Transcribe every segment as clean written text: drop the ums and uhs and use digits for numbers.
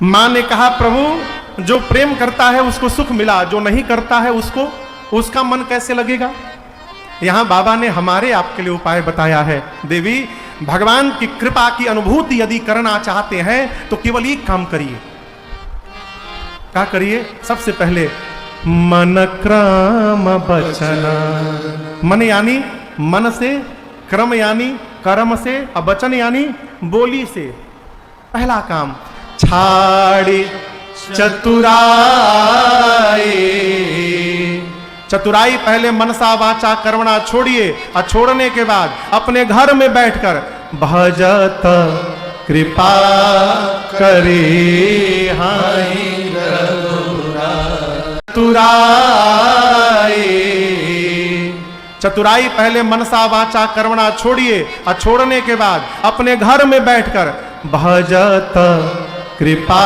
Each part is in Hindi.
मां ने कहा प्रभु जो प्रेम करता है उसको सुख मिला, जो नहीं करता है उसको उसका मन कैसे लगेगा। यहां बाबा ने हमारे आपके लिए उपाय बताया है। देवी, भगवान की कृपा की अनुभूति यदि करना चाहते हैं तो केवल एक काम करिए। क्या करिए? सबसे पहले मन क्रम बचन। मन यानी मन से, क्रम यानी कर्म से, और वचन यानी बोली से। पहला काम, छाड़ी चतुराई। चतुराई पहले मनसा वाचा कर्मणा छोड़िए, और छोड़ने के बाद अपने घर में बैठकर भजत कृपा करे हाय चतुराई। चतुराई पहले मनसा वाचा कर्मणा छोड़िए, और छोड़ने के बाद अपने घर में बैठकर भजत कृपा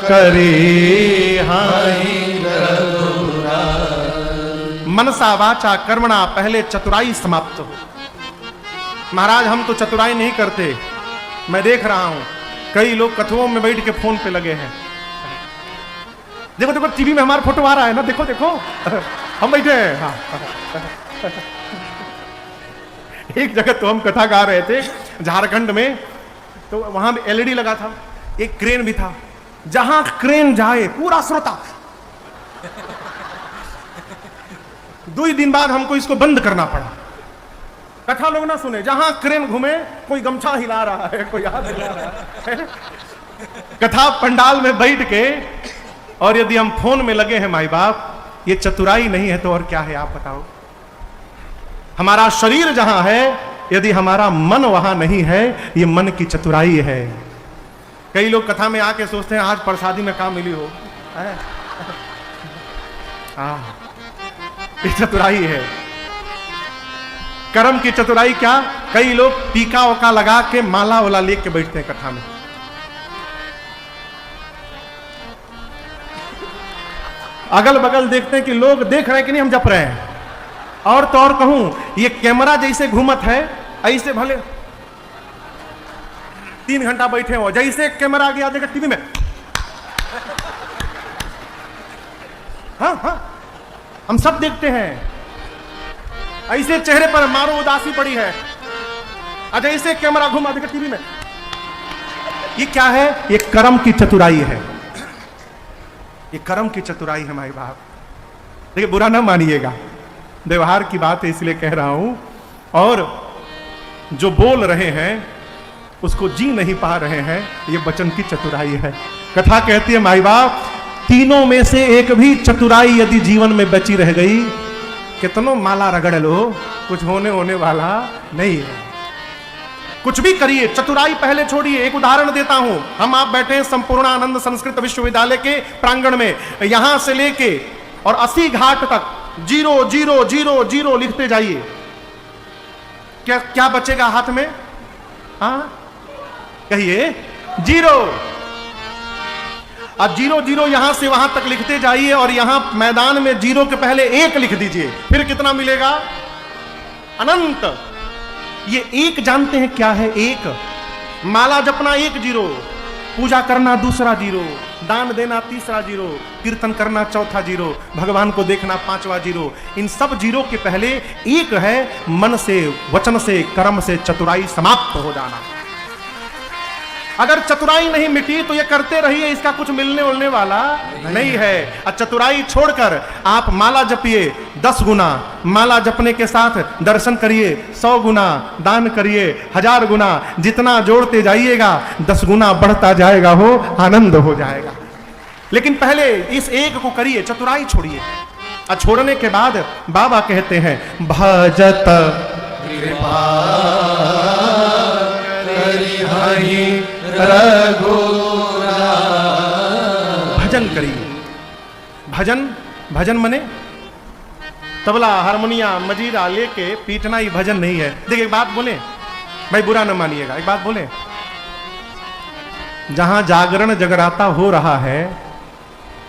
करे हाय। मनसा वाचा कर्मणा पहले चतुराई समाप्त हो। महाराज हम तो चतुराई नहीं करते। मैं देख रहा हूं कई लोग कथुओं में बैठ के फोन पे लगे हैं। देखो देखो टीवी में हमारा फोटो आ रहा है ना, देखो देखो हम बैठे हैं। हाँ। एक जगह तो हम कथा गा रहे थे झारखंड में, तो वहां भी एलईडी लगा था, एक क्रेन भी था। जहां क्रेन जाए पूरा श्रोता। 2 दिन बाद हमको इसको बंद करना पड़ा। कथा लोग ना सुने, जहां क्रेन घूमे कोई गमछा हिला रहा है, कोई हाथ हिला रहा है। कथा पंडाल में बैठ के, और यदि हम फोन में लगे हैं माई बाप, ये चतुराई नहीं है तो और क्या है आप बताओ। हमारा शरीर जहां है, यदि हमारा मन वहां नहीं है, ये मन की चतुराई है। कई लोग कथा में आके सोचते हैं आज प्रसादी में काम मिली हो। ये चतुराई है। कर्म की चतुराई क्या? कई लोग टीका वका लगा के माला वाला लेके बैठते हैं कथा में। अगल बगल देखते हैं कि लोग देख रहे हैं कि नहीं हम जप रहे हैं। और तो और कहूं, ये कैमरा जैसे घूमत है, ऐसे भले 3 घंटा बैठे हो, जैसे कैमरा गया देखा टीवी में, हाँ हाँ हम सब देखते हैं। ऐसे चेहरे पर मारो उदासी पड़ी है, जैसे कैमरा घुमा देखा टीवी में। ये क्या है? ये कर्म की चतुराई है। ये कर्म की चतुराई है माई बाप। देखिए बुरा ना मानिएगा, व्यवहार की बात है इसलिए कह रहा हूं। और जो बोल रहे हैं उसको जी नहीं पा रहे हैं, ये वचन की चतुराई है। कथा कहती है माई बाप, तीनों में से एक भी चतुराई यदि जीवन में बची रह गई, कितनों माला रगड़ लो, कुछ होने वाला नहीं है। कुछ भी करिए, चतुराई पहले छोड़िए। एक उदाहरण देता हूं। हम आप बैठे हैं संपूर्णानंद संस्कृत विश्वविद्यालय के प्रांगण में, यहां से लेके और 80 घाट तक 0 0 0 0 लिखते जाइए। क्या क्या बचेगा हाथ में? हाँ कहिए 0। अब 0 0 यहां से वहां तक लिखते जाइए, और यहां मैदान में 0 के पहले 1 लिख दीजिए। फिर कितना मिलेगा? अनंत। ये 1 जानते हैं क्या है? 1 माला जपना 1 0, पूजा करना 2रा 0, दान देना 3रा 0, कीर्तन करना 4था 0, भगवान को देखना 5वां 0। इन सब 0 के पहले 1 है, मन से, वचन से, कर्म से चतुराई समाप्त हो जाना। अगर चतुराई नहीं मिटी तो ये करते रहिए, इसका कुछ मिलने उलने वाला नहीं है। और चतुराई छोड़कर आप माला जपिए 10 गुना, माला जपने के साथ दर्शन करिए 100 गुना, दान करिए 1000 गुना। जितना जोड़ते जाइएगा 10 गुना बढ़ता जाएगा, हो आनंद हो जाएगा। लेकिन पहले इस 1 को करिए, चतुराई छोड़िए। और छोड़ने के बाद बाबा कहते हैं भजत कृपा भजन करिए। भजन, भजन मने तबला हारमोनिया मजीरा लेके पीटना ही भजन नहीं है। देखिए एक बात बोले भाई, बुरा न मानिएगा, एक बात बोले, जहां जागरण जगराता हो रहा है,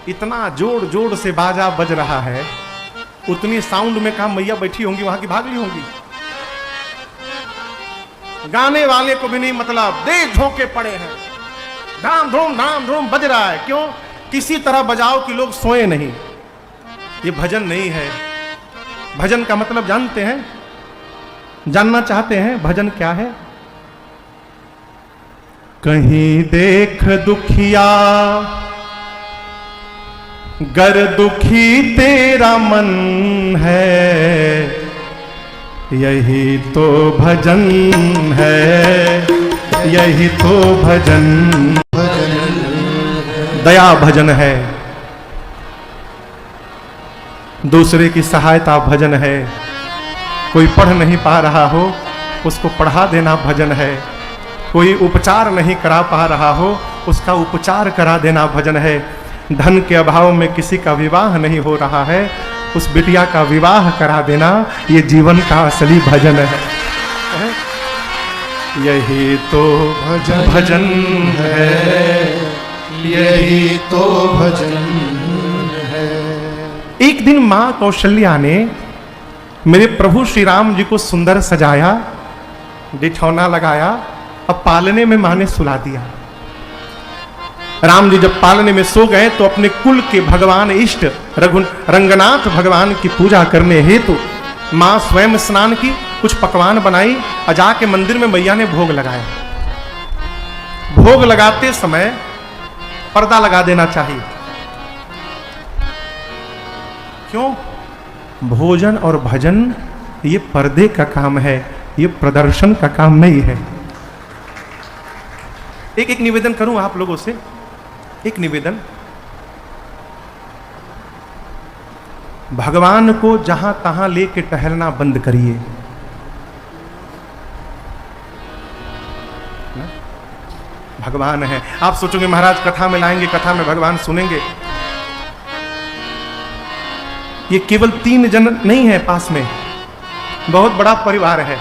इतना जोर जोर से बाजा बज रहा है, उतनी साउंड में कहा मैया बैठी होंगी, वहां की भाग ली होंगी। गाने वाले को भी नहीं मतलब, दे झोंके पड़े हैं। धाम धूम बज रहा है। क्यों? किसी तरह बजाओ कि लोग सोए नहीं। ये भजन नहीं है। भजन का मतलब जानते हैं? जानना चाहते हैं भजन क्या है? कहीं देख दुखिया गर दुखी तेरा मन है, यही तो भजन है, यही तो भजन दया भजन है। दूसरे की सहायता भजन है। कोई पढ़ नहीं पा रहा हो उसको पढ़ा देना भजन है। कोई उपचार नहीं करा पा रहा हो उसका उपचार करा देना भजन है। धन के अभाव में किसी का विवाह नहीं हो रहा है, उस बिटिया का विवाह करा देना ये जीवन का असली भजन है। यही तो भजन है, यही तो भजन है। एक दिन मां कौशल्या ने मेरे प्रभु श्री राम जी को सुंदर सजाया, बिछौना लगाया, अब पालने में मां ने सुला दिया। राम जी जब पालने में सो गए तो अपने कुल के भगवान इष्ट रंगनाथ भगवान की पूजा करने हेतु मां स्वयं स्नान की, कुछ पकवान बनाई और जाके मंदिर में मैया ने भोग लगाया। भोग लगाते समय पर्दा लगा देना चाहिए। क्यों? भोजन और भजन ये पर्दे का काम है, ये प्रदर्शन का काम नहीं है। एक निवेदन करूं आप लोगों से, एक निवेदन। भगवान को जहां तहां लेके टहलना बंद करिए। भगवान है, आप सोचोगे महाराज कथा में लाएंगे, कथा में भगवान सुनेंगे। ये केवल 3 जन नहीं है पास में, बहुत बड़ा परिवार है।